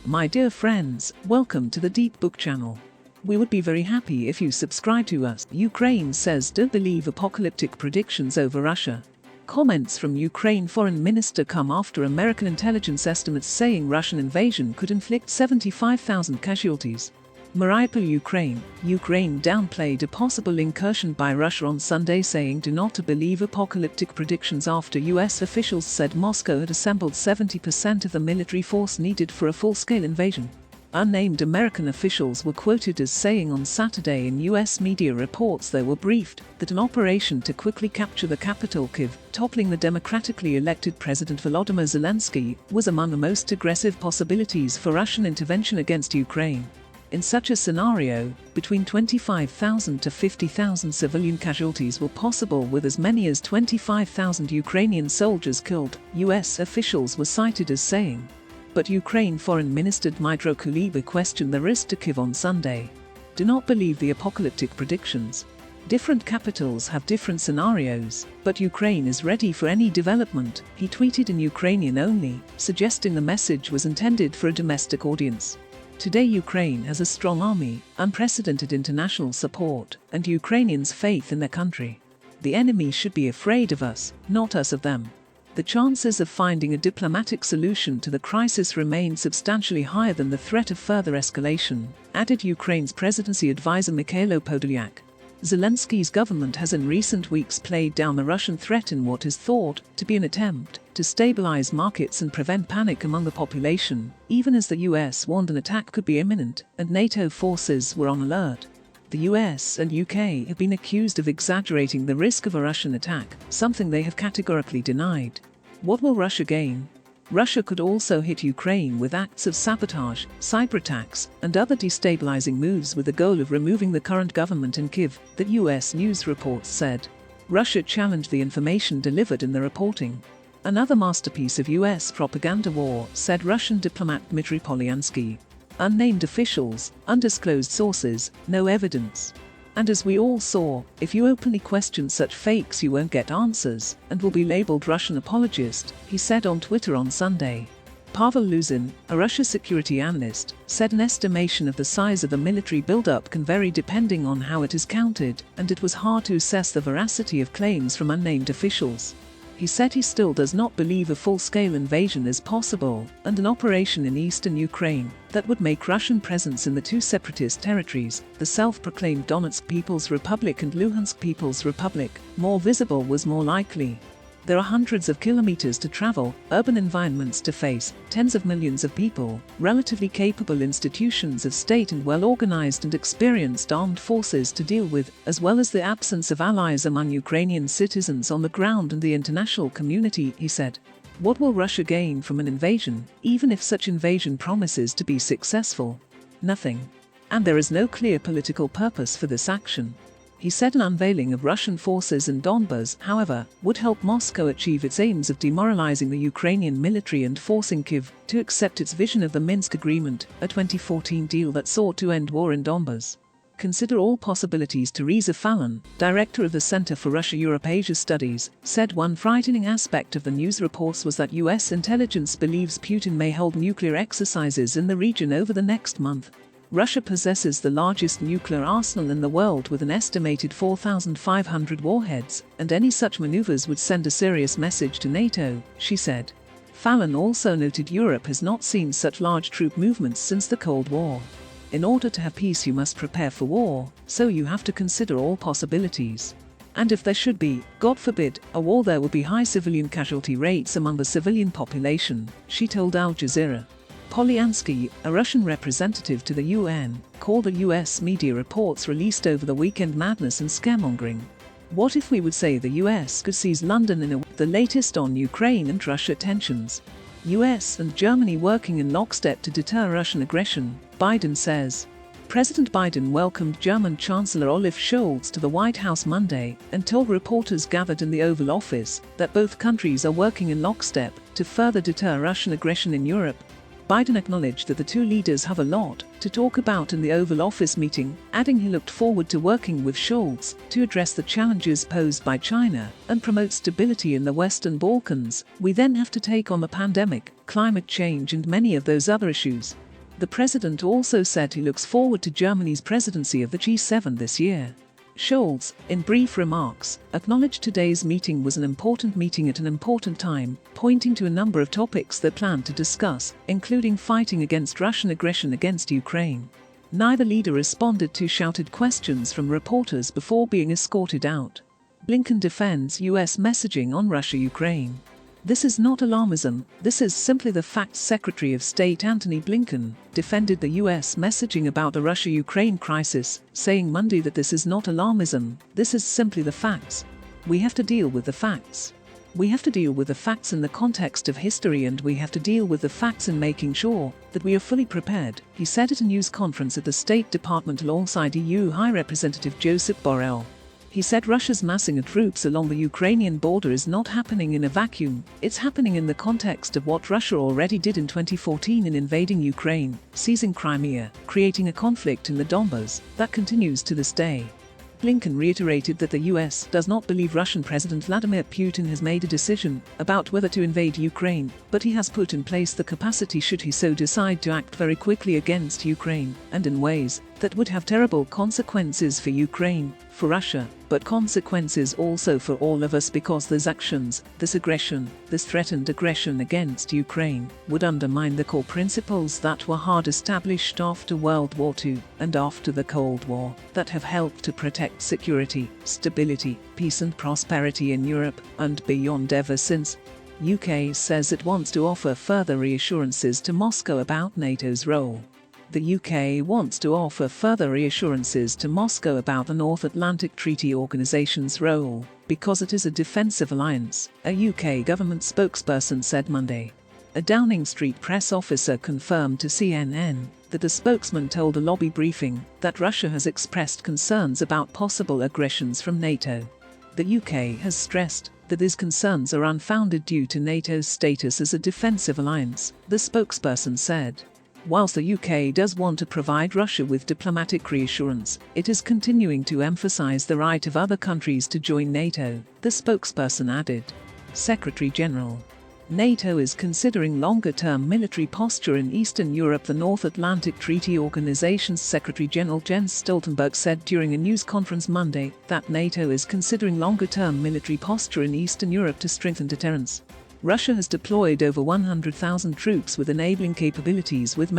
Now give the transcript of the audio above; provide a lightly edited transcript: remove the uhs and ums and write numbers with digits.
My dear friends, welcome to the Deep Book channel. We would be very happy if you subscribe to us. Ukraine says don't believe apocalyptic predictions over Russia. Comments from Ukraine foreign minister come after American intelligence estimates saying Russian invasion could inflict 75,000 casualties. Mariupol, Ukraine downplayed a possible incursion by Russia on Sunday, saying do not believe apocalyptic predictions after US officials said Moscow had assembled 70% of the military force needed for a full-scale invasion. Unnamed American officials were quoted as saying on Saturday in US media reports they were briefed that an operation to quickly capture the capital Kyiv, toppling the democratically elected President Volodymyr Zelenskyy, was among the most aggressive possibilities for Russian intervention against Ukraine. In such a scenario, between 25,000 to 50,000 civilian casualties were possible, with as many as 25,000 Ukrainian soldiers killed, US officials were cited as saying. But Ukraine Foreign Minister Dmytro Kuleba questioned the risk to Kyiv on Sunday. Do not believe the apocalyptic predictions. Different capitals have different scenarios, but Ukraine is ready for any development, he tweeted in Ukrainian only, suggesting the message was intended for a domestic audience. Today Ukraine has a strong army, unprecedented international support, and Ukrainians' faith in their country. The enemy should be afraid of us, not us of them. The chances of finding a diplomatic solution to the crisis remain substantially higher than the threat of further escalation, added Ukraine's presidency advisor Mikhailo Podolyak. Zelensky's government has in recent weeks played down the Russian threat in what is thought to be an attempt to stabilize markets and prevent panic among the population, even as the US warned an attack could be imminent and NATO forces were on alert. The US and UK have been accused of exaggerating the risk of a Russian attack, something they have categorically denied. What will Russia gain? Russia could also hit Ukraine with acts of sabotage, cyber attacks, and other destabilizing moves with the goal of removing the current government in Kyiv, the US news reports said. Russia challenged the information delivered in the reporting. Another masterpiece of US propaganda war, said Russian diplomat Dmitry Polyansky. Unnamed officials, undisclosed sources, no evidence. And as we all saw, if you openly question such fakes you won't get answers, and will be labeled Russian apologist, he said on Twitter on Sunday. Pavel Luzin, a Russia security analyst, said an estimation of the size of the military buildup can vary depending on how it is counted, and it was hard to assess the veracity of claims from unnamed officials. He said he still does not believe a full-scale invasion is possible, and an operation in eastern Ukraine that would make Russian presence in the two separatist territories, the self-proclaimed Donetsk People's Republic and Luhansk People's Republic, more visible was more likely. There are hundreds of kilometers to travel, urban environments to face, tens of millions of people, relatively capable institutions of state and well-organized and experienced armed forces to deal with, as well as the absence of allies among Ukrainian citizens on the ground and the international community, he said. What will Russia gain from an invasion, even if such invasion promises to be successful? Nothing. And there is no clear political purpose for this action. He said an unveiling of Russian forces in Donbas, however, would help Moscow achieve its aims of demoralizing the Ukrainian military and forcing Kyiv to accept its vision of the Minsk Agreement, a 2014 deal that sought to end war in Donbas. Consider all possibilities, Teresa Fallon, director of the Center for Russia-Europe-Asia Studies, said one frightening aspect of the news reports was that US intelligence believes Putin may hold nuclear exercises in the region over the next month. Russia possesses the largest nuclear arsenal in the world with an estimated 4,500 warheads, and any such maneuvers would send a serious message to NATO, she said. Fallon also noted Europe has not seen such large troop movements since the Cold War. In order to have peace you must prepare for war, so you have to consider all possibilities. And if there should be, God forbid, a war, there will be high civilian casualty rates among the civilian population, she told Al Jazeera. Polyansky, a Russian representative to the UN, called the US media reports released over the weekend madness and scaremongering. What if we would say the US could seize London in the latest on Ukraine and Russia tensions? US and Germany working in lockstep to deter Russian aggression, Biden says. President Biden welcomed German Chancellor Olaf Scholz to the White House Monday and told reporters gathered in the Oval Office that both countries are working in lockstep to further deter Russian aggression in Europe. Biden acknowledged that the two leaders have a lot to talk about in the Oval Office meeting, adding he looked forward to working with Scholz to address the challenges posed by China and promote stability in the Western Balkans. We then have to take on the pandemic, climate change and many of those other issues. The president also said he looks forward to Germany's presidency of the G7 this year. Scholz, in brief remarks, acknowledged today's meeting was an important meeting at an important time, pointing to a number of topics they planned to discuss, including fighting against Russian aggression against Ukraine. Neither leader responded to shouted questions from reporters before being escorted out. Blinken defends US messaging on Russia-Ukraine. This is not alarmism, this is simply the facts. Secretary of State Antony Blinken defended the US messaging about the Russia-Ukraine crisis, saying Monday that this is not alarmism, this is simply the facts. We have to deal with the facts. We have to deal with the facts in the context of history, and we have to deal with the facts in making sure that we are fully prepared, he said at a news conference at the State Department alongside EU High Representative Josep Borrell. He said Russia's massing of troops along the Ukrainian border is not happening in a vacuum, it's happening in the context of what Russia already did in 2014 in invading Ukraine, seizing Crimea, creating a conflict in the Donbas that continues to this day. Blinken reiterated that the US does not believe Russian President Vladimir Putin has made a decision about whether to invade Ukraine, but he has put in place the capacity should he so decide to act very quickly against Ukraine, and in ways that would have terrible consequences for Ukraine, for Russia, but consequences also for all of us, because these actions, this aggression, this threatened aggression against Ukraine, would undermine the core principles that were hard established after World War II and after the Cold War, that have helped to protect security, stability, peace and prosperity in Europe and beyond ever since. UK says it wants to offer further reassurances to Moscow about NATO's role. The UK wants to offer further reassurances to Moscow about the North Atlantic Treaty Organization's role, because it is a defensive alliance, a UK government spokesperson said Monday. A Downing Street press officer confirmed to CNN that the spokesman told a lobby briefing that Russia has expressed concerns about possible aggressions from NATO. The UK has stressed that these concerns are unfounded due to NATO's status as a defensive alliance, the spokesperson said. Whilst the UK does want to provide Russia with diplomatic reassurance, it is continuing to emphasize the right of other countries to join NATO, the spokesperson added. Secretary General. NATO is considering longer-term military posture in Eastern Europe, the North Atlantic Treaty Organization's Secretary General Jens Stoltenberg said during a news conference Monday that NATO is considering longer-term military posture in Eastern Europe to strengthen deterrence. Russia has deployed over 100,000 troops with enabling capabilities, with